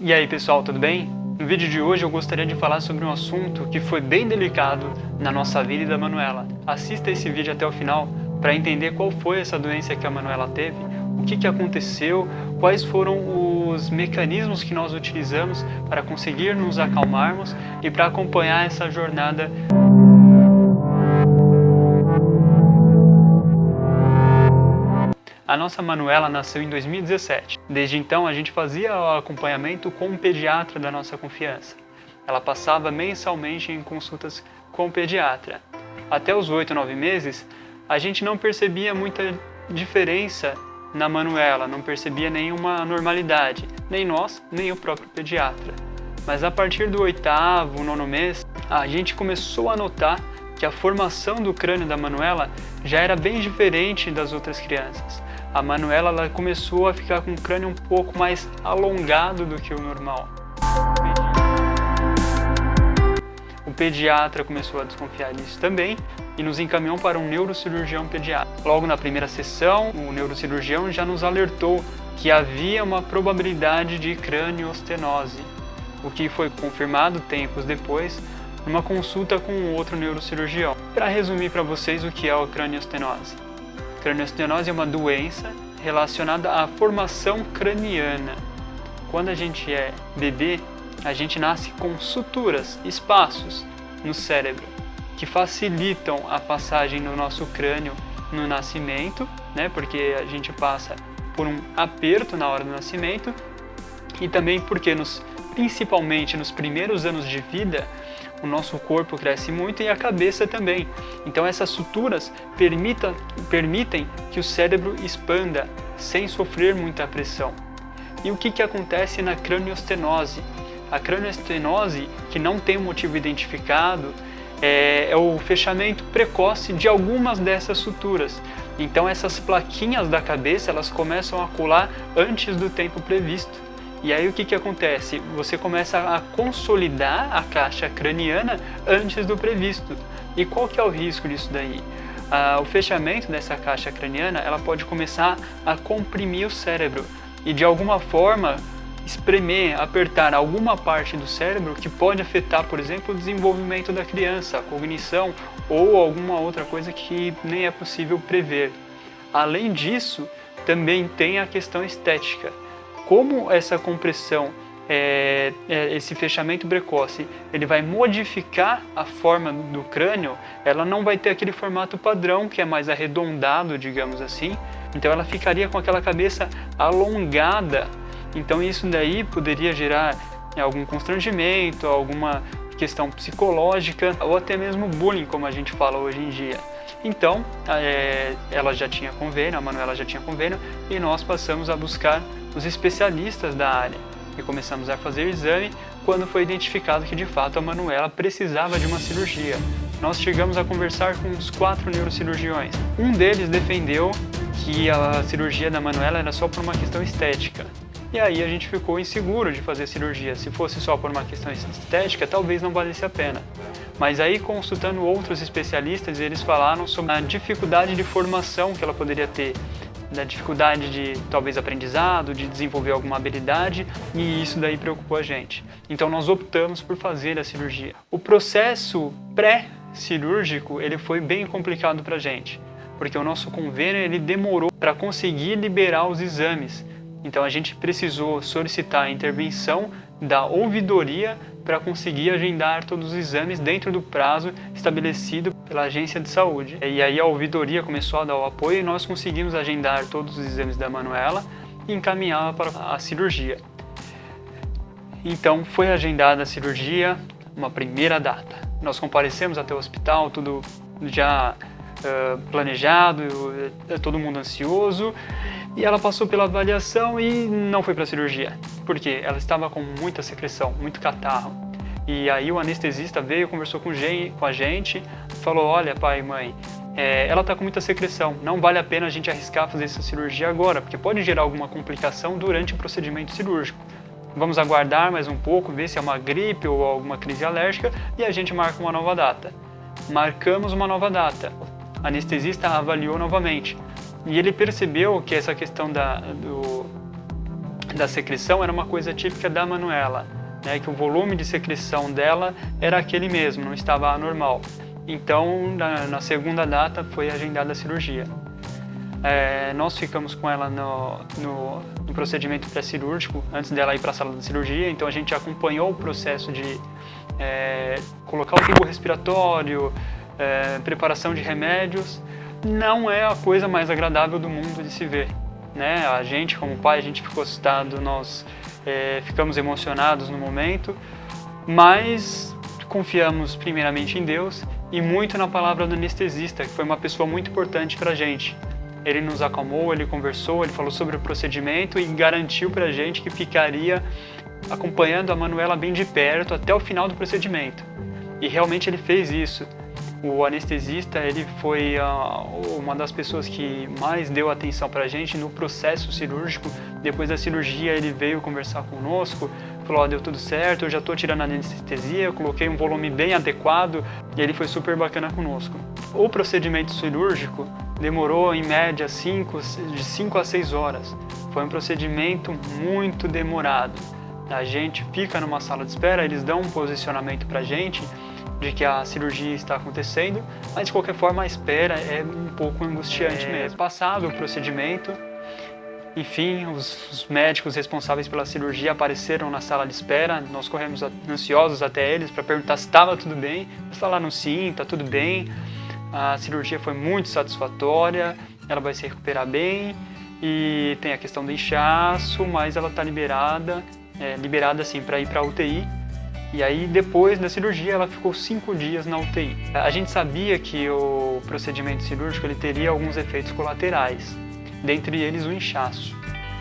E aí pessoal, tudo bem? No vídeo de hoje eu gostaria de falar sobre um assunto que foi bem delicado na nossa vida e da Manuela. Assista esse vídeo até o final para entender qual foi essa doença que a Manuela teve, o que aconteceu, quais foram os mecanismos que nós utilizamos para conseguir nos acalmarmos e para acompanhar essa jornada. A nossa Manuela nasceu em 2017. Desde então, a gente fazia o acompanhamento com um pediatra da nossa confiança. Ela passava mensalmente em consultas com o pediatra. Até os 8, 9 meses, a gente não percebia muita diferença na Manuela, não percebia nenhuma normalidade, nem nós, nem o próprio pediatra. Mas a partir do 8º, 9º mês, a gente começou a notar que a formação do crânio da Manuela já era bem diferente das outras crianças. A Manuela ela começou a ficar com o crânio um pouco mais alongado do que o normal. O pediatra começou a desconfiar disso também e nos encaminhou para um neurocirurgião pediatra. Logo na primeira sessão, o neurocirurgião já nos alertou que havia uma probabilidade de craniostenose, o que foi confirmado tempos depois numa consulta com outro neurocirurgião. Para resumir para vocês o que é a craniostenose. Craniostenose é uma doença relacionada à formação craniana. Quando a gente é bebê, a gente nasce com suturas, espaços no cérebro, que facilitam a passagem do nosso crânio no nascimento, né? Porque a gente passa por um aperto na hora do nascimento e também porque principalmente nos primeiros anos de vida, o nosso corpo cresce muito e a cabeça também. Então essas suturas permitem que o cérebro expanda sem sofrer muita pressão. E o que acontece na craniostenose? A craniostenose, que não tem um motivo identificado, é o fechamento precoce de algumas dessas suturas. Então essas plaquinhas da cabeça elas começam a colar antes do tempo previsto. E aí o que acontece? Você começa a consolidar a caixa craniana antes do previsto. E qual que é o risco disso daí? O fechamento dessa caixa craniana ela pode começar a comprimir o cérebro e de alguma forma espremer, apertar alguma parte do cérebro que pode afetar, por exemplo, o desenvolvimento da criança, a cognição ou alguma outra coisa que nem é possível prever. Além disso, também tem a questão estética. Como essa compressão, esse fechamento precoce, ele vai modificar a forma do crânio, ela não vai ter aquele formato padrão, que é mais arredondado, digamos assim. Então ela ficaria com aquela cabeça alongada. Então isso daí poderia gerar algum constrangimento, alguma questão psicológica, ou até mesmo bullying, como a gente fala hoje em dia. Então, ela já tinha convênio, a Manuela já tinha convênio, e nós passamos a buscar os especialistas da área e começamos a fazer exame quando foi identificado que de fato a Manuela precisava de uma cirurgia. Nós chegamos a conversar com uns 4 neurocirurgiões. Um deles defendeu que a cirurgia da Manuela era só por uma questão estética. E aí a gente ficou inseguro de fazer cirurgia. Se fosse só por uma questão estética, talvez não valesse a pena. Mas aí, consultando outros especialistas, eles falaram sobre a dificuldade de formação que ela poderia ter, da dificuldade de, talvez, aprendizado, de desenvolver alguma habilidade, e isso daí preocupou a gente. Então nós optamos por fazer a cirurgia. O processo pré-cirúrgico, ele foi bem complicado para a gente, porque o nosso convênio ele demorou para conseguir liberar os exames. Então a gente precisou solicitar a intervenção da ouvidoria para conseguir agendar todos os exames dentro do prazo estabelecido pela agência de saúde. E aí a ouvidoria começou a dar o apoio e nós conseguimos agendar todos os exames da Manuela e encaminhá-la para a cirurgia. Então foi agendada a cirurgia, uma primeira data. Nós comparecemos até o hospital, tudo já planejado, todo mundo ansioso. E ela passou pela avaliação e não foi para a cirurgia. Por quê? Ela estava com muita secreção, muito catarro. E aí o anestesista veio, conversou com a gente, falou, olha pai e mãe, ela está com muita secreção, não vale a pena a gente arriscar fazer essa cirurgia agora, porque pode gerar alguma complicação durante o procedimento cirúrgico. Vamos aguardar mais um pouco, ver se é uma gripe ou alguma crise alérgica e a gente marca uma nova data. Marcamos uma nova data. O anestesista avaliou novamente. E ele percebeu que essa questão da secreção era uma coisa típica da Manuela, né, que o volume de secreção dela era aquele mesmo, não estava anormal. Então, na segunda data foi agendada a cirurgia. Nós ficamos com ela no procedimento pré-cirúrgico, antes dela ir para a sala de cirurgia, então a gente acompanhou o processo de colocar o tubo respiratório, preparação de remédios. Não é a coisa mais agradável do mundo de se ver, né? A gente, como pai, a gente ficou assustado, nós ficamos emocionados no momento, mas confiamos primeiramente em Deus e muito na palavra do anestesista, que foi uma pessoa muito importante para a gente. Ele nos acalmou, ele conversou, ele falou sobre o procedimento e garantiu para a gente que ficaria acompanhando a Manuela bem de perto até o final do procedimento. E realmente ele fez isso. O anestesista, ele foi uma das pessoas que mais deu atenção para a gente no processo cirúrgico. Depois da cirurgia, ele veio conversar conosco, falou: deu tudo certo, eu já estou tirando a anestesia, eu coloquei um volume bem adequado, e ele foi super bacana conosco. O procedimento cirúrgico demorou em média de 5 a 6 horas. Foi um procedimento muito demorado. A gente fica numa sala de espera, eles dão um posicionamento para a gente de que a cirurgia está acontecendo, mas de qualquer forma a espera é um pouco angustiante mesmo. Passado o procedimento, enfim, os médicos responsáveis pela cirurgia apareceram na sala de espera, nós corremos ansiosos até eles para perguntar se estava tudo bem. Eles falaram: sim, está tudo bem, a cirurgia foi muito satisfatória, ela vai se recuperar bem e tem a questão do inchaço, mas ela está liberada assim para ir para a UTI. E aí, depois da cirurgia, ela ficou 5 dias na UTI. A gente sabia que o procedimento cirúrgico ele teria alguns efeitos colaterais, dentre eles o inchaço.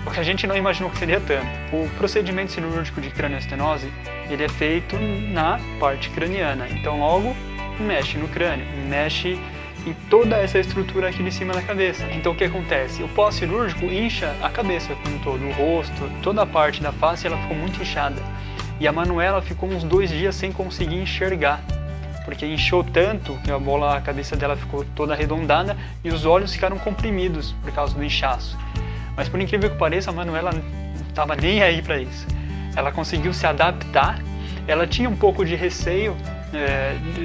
O que a gente não imaginou que seria tanto. O procedimento cirúrgico de cranioestenose, ele é feito na parte craniana, então logo mexe no crânio, mexe em toda essa estrutura aqui de cima da cabeça. Então o que acontece? O pós-cirúrgico incha a cabeça como um todo, o rosto, toda a parte da face ela ficou muito inchada. E a Manuela ficou uns 2 dias sem conseguir enxergar, porque inchou tanto que a cabeça dela ficou toda arredondada e os olhos ficaram comprimidos por causa do inchaço. Mas por incrível que pareça, a Manuela não estava nem aí para isso. Ela conseguiu se adaptar, ela tinha um pouco de receio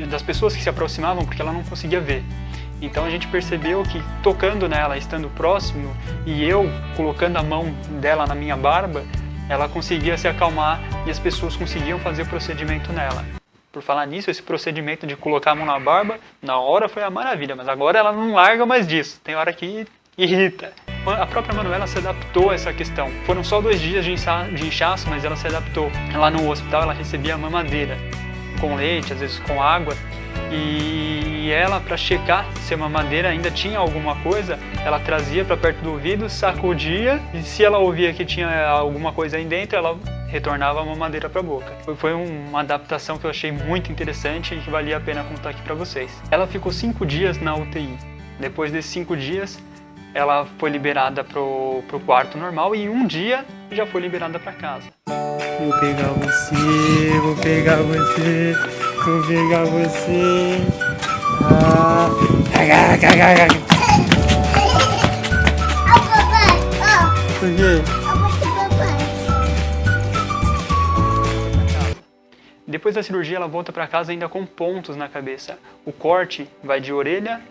das pessoas que se aproximavam porque ela não conseguia ver. Então a gente percebeu que tocando nela, estando próximo, e eu colocando a mão dela na minha barba, ela conseguia se acalmar e as pessoas conseguiam fazer o procedimento nela. Por falar nisso, esse procedimento de colocar a mão na barba, na hora foi uma maravilha, mas agora ela não larga mais disso, tem hora que irrita. A própria Manuela se adaptou a essa questão. Foram só 2 dias de inchaço, mas ela se adaptou. Lá no hospital ela recebia mamadeira, com leite, às vezes com água, e ela, para checar se a mamadeira ainda tinha alguma coisa, ela trazia para perto do ouvido, sacudia, e se ela ouvia que tinha alguma coisa aí dentro, ela retornava a mamadeira para a boca. Foi uma adaptação que eu achei muito interessante e que valia a pena contar aqui para vocês. Ela ficou 5 dias na UTI. Depois desses 5 dias, ela foi liberada pro quarto normal e 1 dia já foi liberada para casa. Vou pegar você, vou pegar você, vou pegar você. Por quê? Depois da cirurgia, ela volta para casa ainda com pontos na cabeça. O corte vai de orelha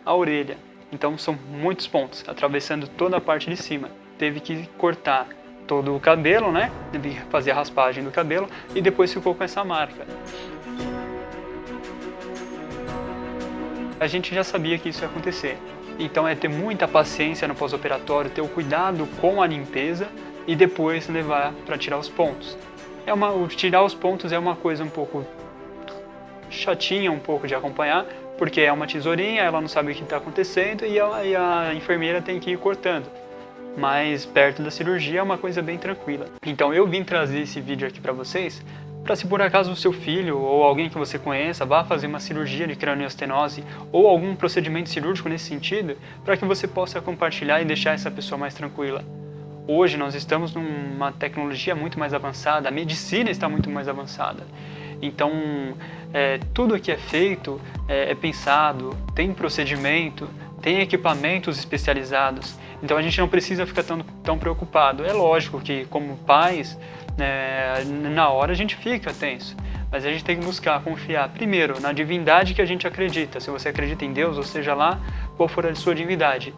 a orelha. Então são muitos pontos, atravessando toda a parte de cima. Teve que cortar todo o cabelo, né? Teve que fazer a raspagem do cabelo e depois ficou com essa marca. A gente já sabia que isso ia acontecer. Então é ter muita paciência no pós-operatório, ter o cuidado com a limpeza e depois levar para tirar os pontos. Tirar os pontos é uma coisa um pouco chatinha, um pouco de acompanhar, porque é uma tesourinha, ela não sabe o que está acontecendo e a enfermeira tem que ir cortando. Mas perto da cirurgia é uma coisa bem tranquila. Então eu vim trazer esse vídeo aqui para vocês, para se por acaso o seu filho ou alguém que você conheça vá fazer uma cirurgia de cranioestenose ou algum procedimento cirúrgico nesse sentido, para que você possa compartilhar e deixar essa pessoa mais tranquila. Hoje nós estamos numa tecnologia muito mais avançada, a medicina está muito mais avançada. Então, tudo que é feito é pensado, tem procedimento, tem equipamentos especializados. Então a gente não precisa ficar tão preocupado. É lógico que, como pais, na hora a gente fica tenso, mas a gente tem que buscar confiar, primeiro, na divindade que a gente acredita. Se você acredita em Deus, ou seja lá qual for a sua divindade,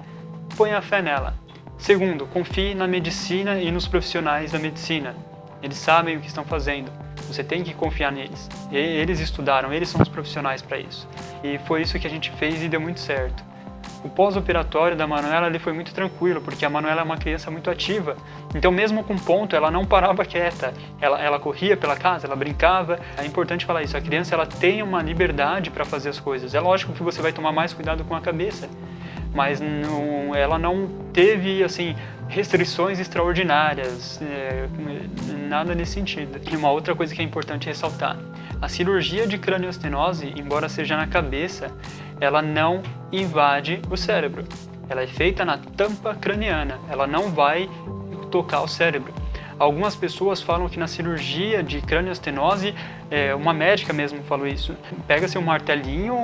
ponha a fé nela. Segundo, confie na medicina e nos profissionais da medicina. Eles sabem o que estão fazendo. Você tem que confiar neles. Eles estudaram, eles são os profissionais para isso. E foi isso que a gente fez e deu muito certo. O pós-operatório da Manuela ele foi muito tranquilo, porque a Manuela é uma criança muito ativa. Então, mesmo com ponto, ela não parava quieta. Ela corria pela casa, ela brincava. É importante falar isso. A criança ela tem uma liberdade para fazer as coisas. É lógico que você vai tomar mais cuidado com a cabeça, mas ela não teve assim restrições extraordinárias, nada nesse sentido. E uma outra coisa que é importante ressaltar: a cirurgia de cranioestenose, embora seja na cabeça, ela não invade o cérebro. Ela é feita na tampa craniana, ela não vai tocar o cérebro. Algumas pessoas falam que na cirurgia de cranioestenose, uma médica mesmo falou isso, pega-se um martelinho,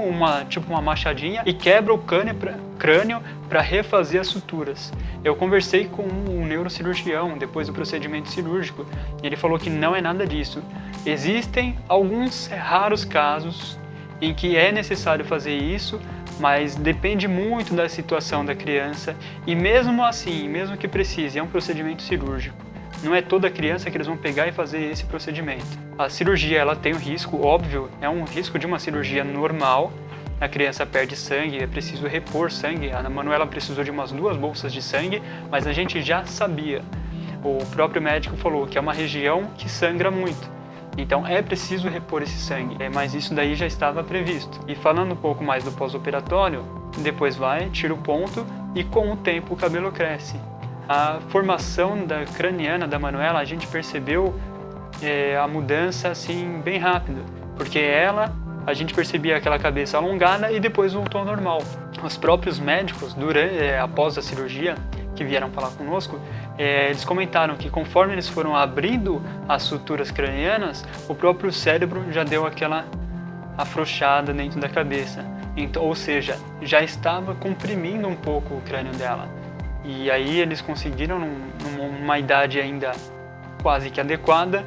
tipo uma machadinha e quebra o crânio para refazer as suturas. Eu conversei com um neurocirurgião depois do procedimento cirúrgico e ele falou que não é nada disso. Existem alguns raros casos em que é necessário fazer isso, mas depende muito da situação da criança e mesmo assim, mesmo que precise, é um procedimento cirúrgico. Não é toda criança que eles vão pegar e fazer esse procedimento. A cirurgia ela tem um risco, óbvio, é um risco de uma cirurgia normal. A criança perde sangue, é preciso repor sangue. A Manuela precisou de umas 2 bolsas de sangue, mas a gente já sabia. O próprio médico falou que é uma região que sangra muito. Então é preciso repor esse sangue, mas isso daí já estava previsto. E falando um pouco mais do pós-operatório, depois tira o ponto e com o tempo o cabelo cresce. A formação craniana da Manuela, a gente percebeu a mudança assim bem rápido, porque a gente percebia aquela cabeça alongada e depois voltou ao normal. Os próprios médicos, após a cirurgia, que vieram falar conosco, eles comentaram que conforme eles foram abrindo as suturas cranianas, o próprio cérebro já deu aquela afrouxada dentro da cabeça. Então, ou seja, já estava comprimindo um pouco o crânio dela. E aí eles conseguiram, numa idade ainda quase que adequada,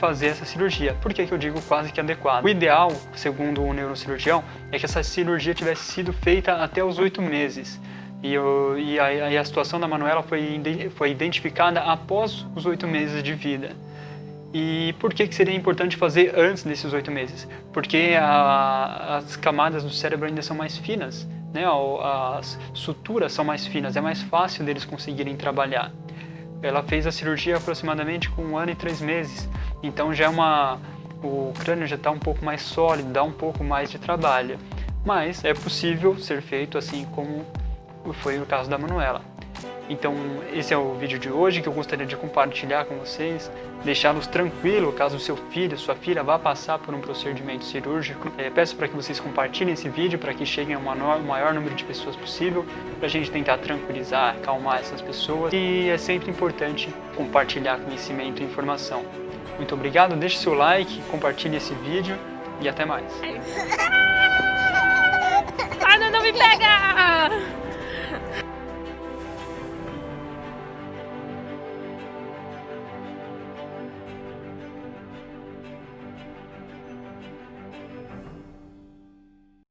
fazer essa cirurgia. Por que eu digo quase que adequada? O ideal, segundo o neurocirurgião, é que essa cirurgia tivesse sido feita até os 8 meses. E a situação da Manuela foi identificada após os 8 meses de vida. E por que seria importante fazer antes desses 8 meses? Porque as camadas do cérebro ainda são mais finas, né? As suturas são mais finas, é mais fácil deles conseguirem trabalhar. Ela fez a cirurgia aproximadamente com 1 ano e 3 meses, então o crânio já está um pouco mais sólido, dá um pouco mais de trabalho. Mas é possível ser feito assim como foi o caso da Manuela. Então esse é o vídeo de hoje que eu gostaria de compartilhar com vocês, deixá-los tranquilos caso o seu filho, sua filha vá passar por um procedimento cirúrgico. Peço para que vocês compartilhem esse vídeo para que cheguem ao maior número de pessoas possível, para a gente tentar tranquilizar, acalmar essas pessoas. E é sempre importante compartilhar conhecimento e informação. Muito obrigado, deixe seu like, compartilhe esse vídeo e até mais. Ah, não me pega!